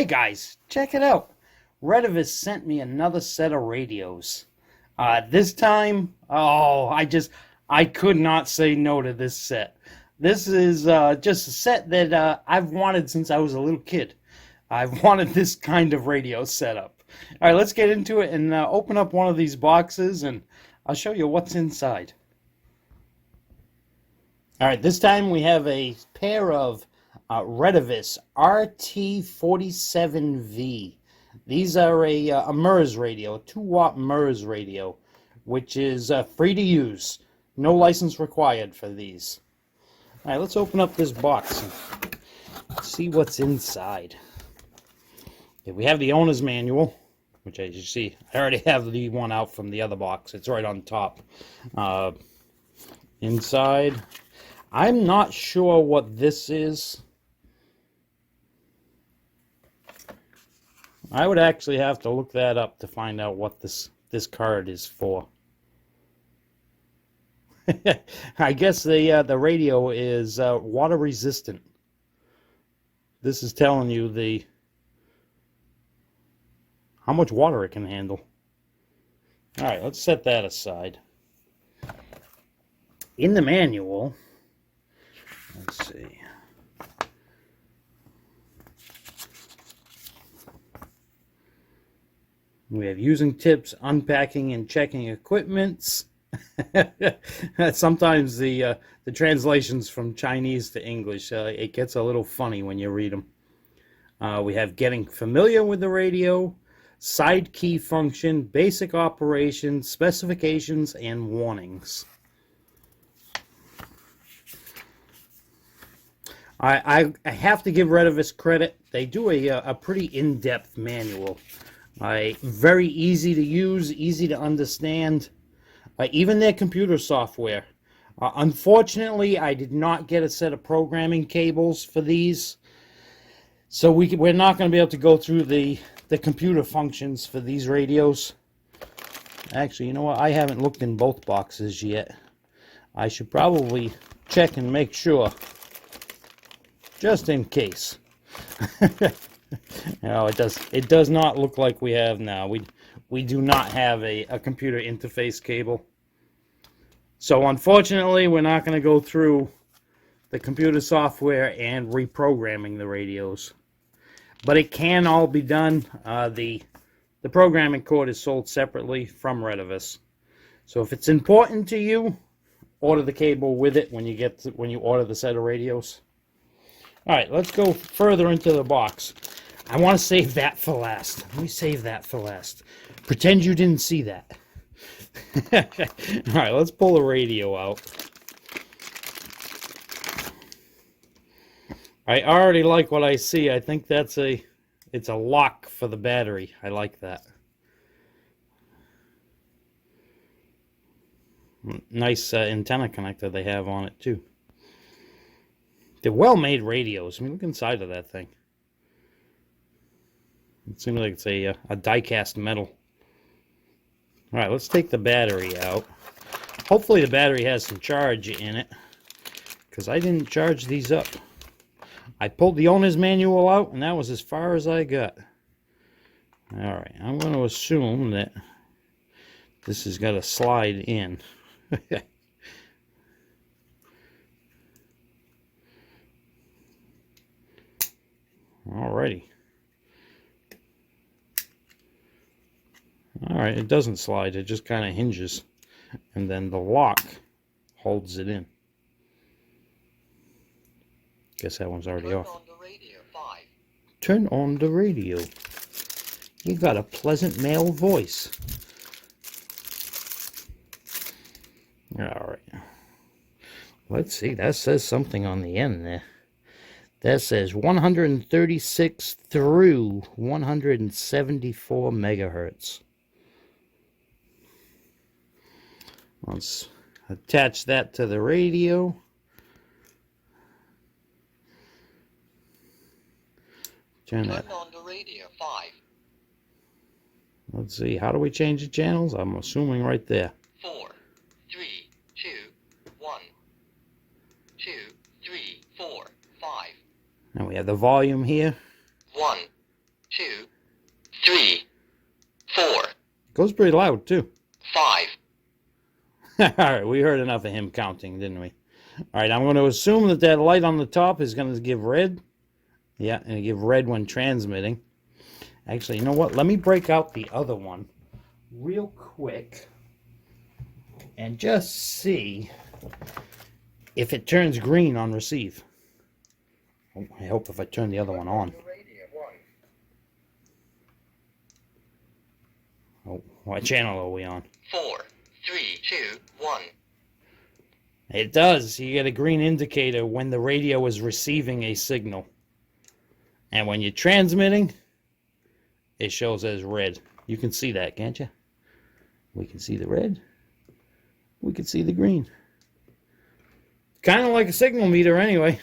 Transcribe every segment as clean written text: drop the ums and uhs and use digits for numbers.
Hey guys, check it out. Retevis sent me another set of radios. This time, I could not say no to this set. This is just a set that I've wanted since I was a little kid. I've wanted this kind of radio setup. All right, let's get into it and open up one of these boxes and I'll show you what's inside. All right, this time we have a pair of Retevis RT47V. These are a Murs radio, a 2-watt Murs radio, which is free to use. No license required for these. All right, let's open up this box and see what's inside. Okay, we have the owner's manual, which as you see, I already have the one out from the other box. It's right on top. Inside, I'm not sure what this is. I would actually have to look that up to find out what this card is for. I guess the radio is water resistant. This is telling you how much water it can handle. All right, let's set that aside. In the manual, let's see. We have using tips, unpacking and checking equipments. Sometimes the translations from Chinese to English, it gets a little funny when you read them. We have getting familiar with the radio, side key function, basic operations, specifications, and warnings. I have to give Retevis credit. They do a pretty in-depth manual. Very easy to use, easy to understand. Even their computer software. Unfortunately, I did not get a set of programming cables for these. So we're not going to be able to go through the computer functions for these radios. Actually, you know what? I haven't looked in both boxes yet. I should probably check and make sure. Just in case. No, it does not look like we have now. We do not have a computer interface cable. So unfortunately, we're not going to go through the computer software and reprogramming the radios. But it can all be done. The programming cord is sold separately from Retevis. So if it's important to you, order the cable with it when you order the set of radios. All right, let's go further into the box. I want to save that for last. Let me save that for last. Pretend you didn't see that. All right, let's pull the radio out. I already like what I see. I think it's a lock for the battery. I like that. Nice antenna connector they have on it too. They're well-made radios. I mean, look inside of that thing. It seems like it's a die-cast metal. All right, let's take the battery out. Hopefully the battery has some charge in it, because I didn't charge these up. I pulled the owner's manual out, and that was as far as I got. All right, I'm going to assume that this has got to slide in. Alrighty. Alright, it doesn't slide, it just kind of hinges. And then the lock holds it in. Guess that one's already off. On the radio, 5. Turn on the radio. You got a pleasant male voice. Alright. Let's see, that says something on the end there. That says 136 through 174 megahertz. Let's attach that to the radio. Turn that. On the radio, 5. Let's see, how do we change the channels? I'm assuming right there. 4, 3, 2, 1, 2, 3, 4, 5. And we have the volume here. 1, 2, 3, 4, Goes pretty loud, too. 5. All right, we heard enough of him counting, didn't we? All right, I'm going to assume that that light on the top is going to give red. Yeah, and it give red when transmitting. Actually, you know what? Let me break out the other one real quick and just see if it turns green on receive. Oh, I hope if I turn the other one on. Oh, what channel are we on? 4, 3, 2, 1. It does. You get a green indicator when the radio is receiving a signal. And when you're transmitting, it shows as red. You can see that, can't you? We can see the red. We can see the green. Kind of like a signal meter anyway.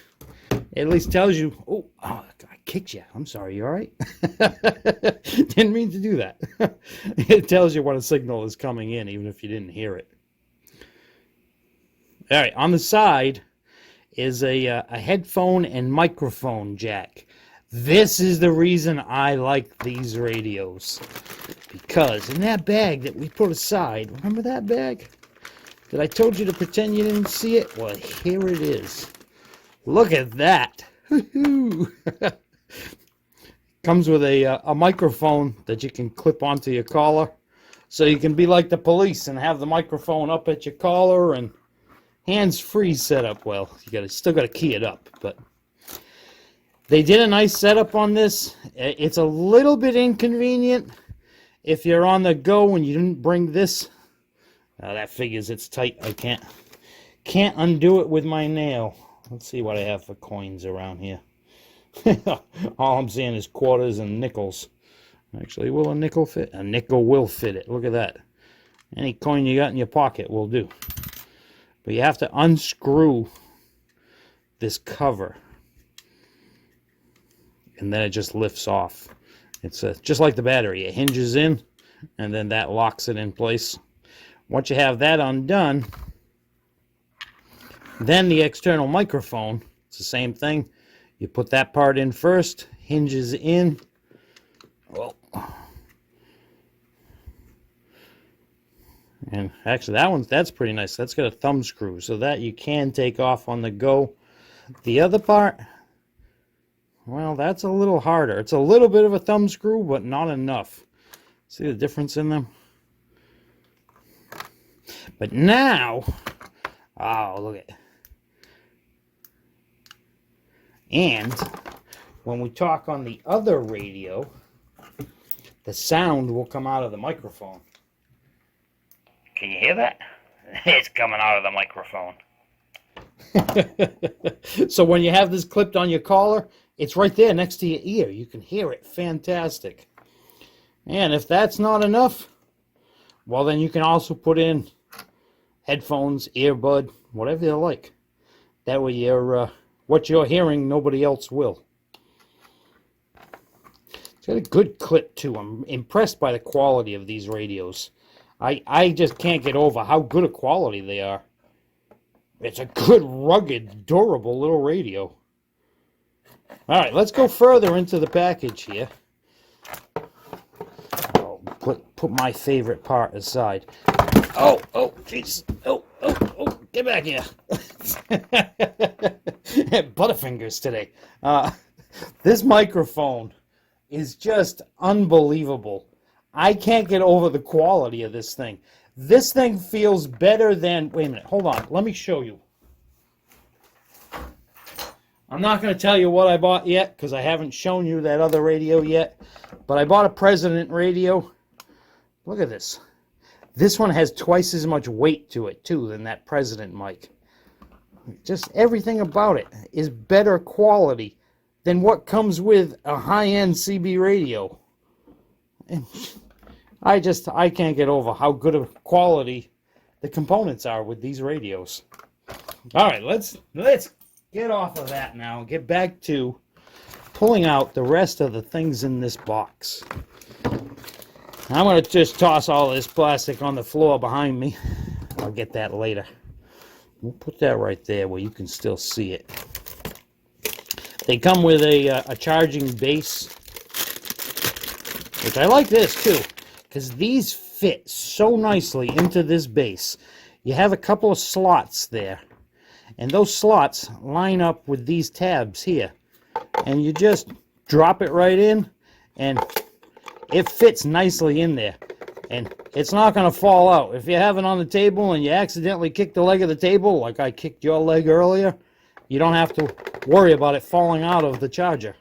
It at least tells you, oh, I kicked you. I'm sorry, you all right? Didn't mean to do that. It tells you when a signal is coming in, even if you didn't hear it. All right, on the side is a headphone and microphone jack. This is the reason I like these radios. Because in that bag that we put aside, remember that bag that I told you to pretend you didn't see it? Well, here it is. Look at that. Comes with a microphone that you can clip onto your collar. So you can be like the police and have the microphone up at your collar and hands-free setup. Well, still got to key it up, but they did a nice setup on this. It's a little bit inconvenient if you're on the go and you didn't bring this. That figures it's tight. I can't undo it with my nail. Let's see what I have for coins around here. All I'm seeing is quarters and nickels. Actually, will a nickel fit? A nickel will fit it. Look at that. Any coin you got in your pocket will do. But you have to unscrew this cover. And then it just lifts off. It's just like the battery. It hinges in, and then that locks it in place. Once you have that undone, then the external microphone, it's the same thing. You put that part in first, hinges in. Well, and actually that's pretty nice. That's got a thumb screw so that you can take off on the go. The other part, well, that's a little harder. It's a little bit of a thumb screw, but not enough. See the difference in them? But now, oh, look at it. And when we talk on the other radio, the sound will come out of the microphone. Can you hear that? It's coming out of the microphone. So when you have this clipped on your collar, it's right there next to your ear. You can hear it. Fantastic. And if that's not enough, well, then you can also put in headphones, earbud, whatever you like. That way you're, what you're hearing, nobody else will. It's got a good clip, too. I'm impressed by the quality of these radios. I just can't get over how good a quality they are. It's a good, rugged, durable little radio. All right, let's go further into the package here. I'll put my favorite part aside. Oh, jeez. Oh, get back here. Butterfingers today. This microphone is just unbelievable. I can't get over the quality of this thing. This thing feels better than... Wait a minute, hold on. Let me show you. I'm not going to tell you what I bought yet because I haven't shown you that other radio yet. But I bought a President radio. Look at this. This one has twice as much weight to it, too, than that President mic. Just everything about it is better quality than what comes with a high-end CB radio. And I can't get over how good of quality the components are with these radios. All right, let's get off of that now and get back to pulling out the rest of the things in this box. I'm going to just toss all this plastic on the floor behind me. I'll get that later. We'll put that right there where you can still see it. They come with a charging base Which I like this too, because these fit so nicely into this base. You have a couple of slots there, and those slots line up with these tabs here. And you just drop it right in, and it fits nicely in there. And it's not going to fall out. If you have it on the table and you accidentally kick the leg of the table, like I kicked your leg earlier, you don't have to worry about it falling out of the charger.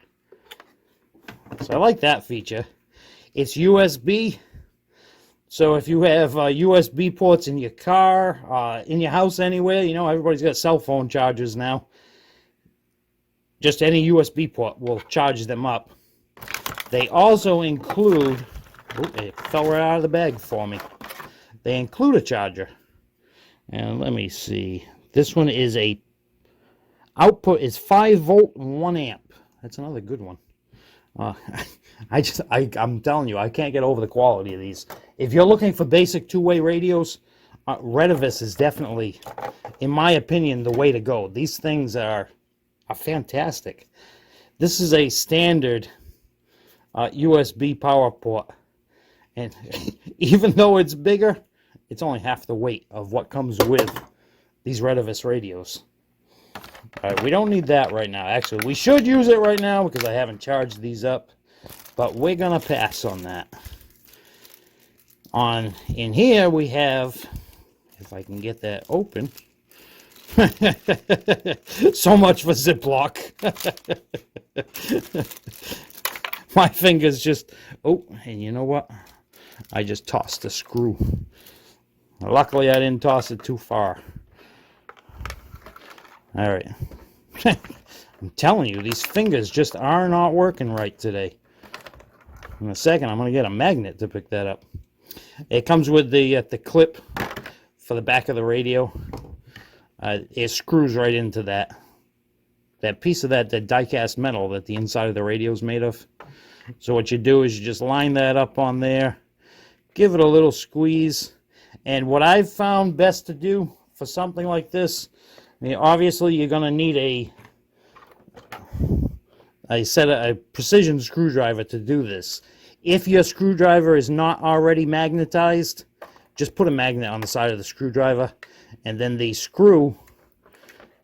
So I like that feature. It's USB. So if you have USB ports in your car, in your house anywhere, you know, everybody's got cell phone chargers now. Just any USB port will charge them up. They also include, it fell right out of the bag for me. They include a charger. And let me see. This one is output is 5 volt and 1 amp. That's another good one. I'm telling you, I can't get over the quality of these. If you're looking for basic two-way radios, Retevis is definitely, in my opinion, the way to go. These things are fantastic. This is a standard USB power port, and even though it's bigger, it's only half the weight of what comes with these Retevis radios. All right, we don't need that right now. Actually, we should use it right now because I haven't charged these up, but we're gonna pass on that. In here we have, if I can get that open. So much for Ziploc. My fingers just, oh, and you know what? I just tossed a screw. Luckily, I didn't toss it too far. All right. I'm telling you, these fingers just are not working right today. In a second, I'm going to get a magnet to pick that up. It comes with the clip for the back of the radio. It screws right into that piece of that die-cast metal that the inside of the radio is made of. So what you do is you just line that up on there, give it a little squeeze, and what I've found best to do for something like this, I mean, obviously you're going to need a precision screwdriver to do this. If your screwdriver is not already magnetized, just put a magnet on the side of the screwdriver, and then the screw,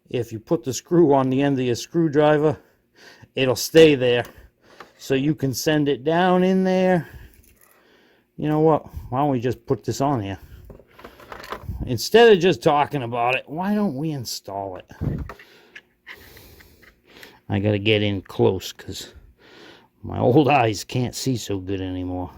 if you put the screw on the end of your screwdriver, it'll stay there. So you can send it down in there. You know what? Why don't we just put this on here? Instead of just talking about it, why don't we install it? I gotta get in close because my old eyes can't see so good anymore.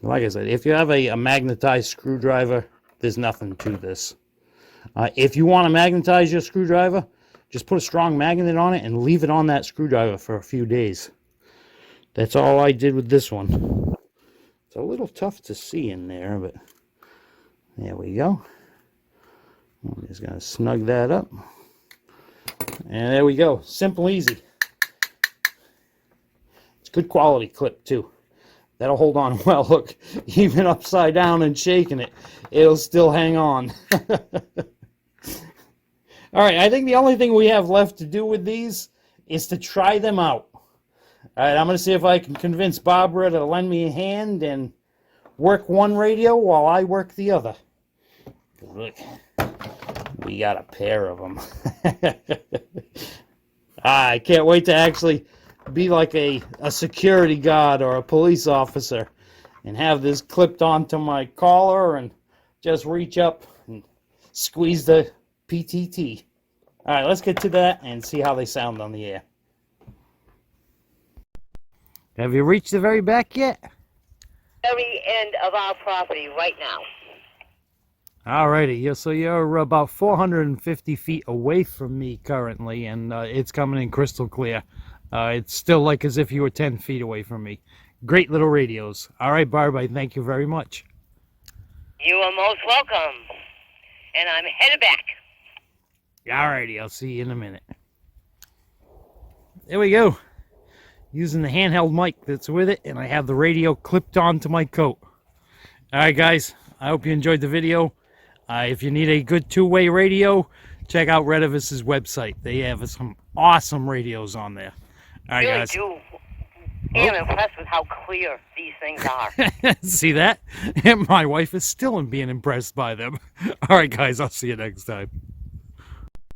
Like I said, if you have a magnetized screwdriver, there's nothing to this. If you want to magnetize your screwdriver, just put a strong magnet on it and leave it on that screwdriver for a few days. That's all I did with this one. It's a little tough to see in there, but there we go. I'm just going to snug that up. And there we go. Simple, easy. It's good quality clip, too. That'll hold on well. Look, even upside down and shaking it, it'll still hang on. All right, I think the only thing we have left to do with these is to try them out. All right, I'm going to see if I can convince Barbara to lend me a hand and work one radio while I work the other. Look, we got a pair of them. I can't wait to actually be like a security guard or a police officer and have this clipped onto my collar and just reach up and squeeze the PTT. All right, let's get to that and see how they sound on the air. Have you reached the very back yet? Very end of our property right now. Alrighty, so you're about 450 feet away from me currently, and it's coming in crystal clear. It's still like as if you were 10 feet away from me. Great little radios. All right, Barb, I thank you very much. You are most welcome. And I'm headed back. Alrighty, I'll see you in a minute. There we go. Using the handheld mic that's with it, and I have the radio clipped onto my coat. All right, guys, I hope you enjoyed the video. If you need a good two-way radio, check out Retevis's website. They have some awesome radios on there. All right, Really guys. do. I'm impressed with how clear these things are. See that? And my wife is still being impressed by them. All right, guys. I'll see you next time.